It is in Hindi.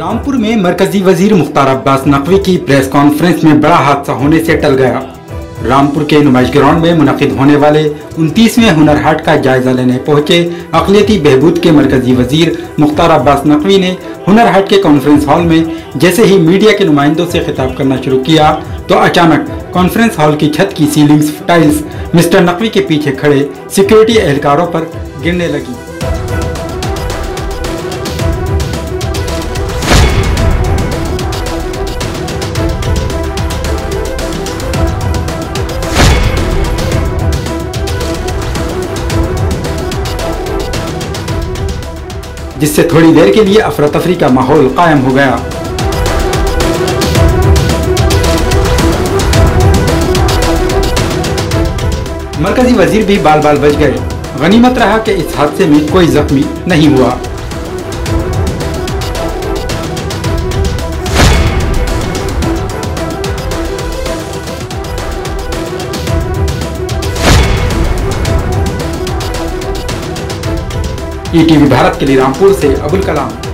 रामपुर में मरकजी वजीर मुख्तार अब्बास नकवी की प्रेस कॉन्फ्रेंस में बड़ा हादसा होने से टल गया। रामपुर के नुमाइश ग्राउंड में मुनक़िद होने वाले 29वें हुनर हाट का जायजा लेने पहुंचे अक़लियती बहबूद के मरकजी वजीर मुख्तार अब्बास नकवी ने हुनर हाट के कॉन्फ्रेंस हॉल में जैसे ही मीडिया के नुमाइंदों से खिताब करना शुरू किया तो अचानक कॉन्फ्रेंस हॉल की छत की सीलिंग्स टाइल्स मिस्टर नकवी के पीछे खड़े सिक्योरिटी एहलकारों पर गिरने लगी। जिससे थोड़ी देर के लिए अफरा तफरी का माहौल कायम हो गया। मरकजी वजीर भी बाल बाल बच गए। गनीमत रहा कि इस हादसे में कोई जख्मी नहीं हुआ। ईटीवी भारत के लिए रामपुर से अबुल कलाम।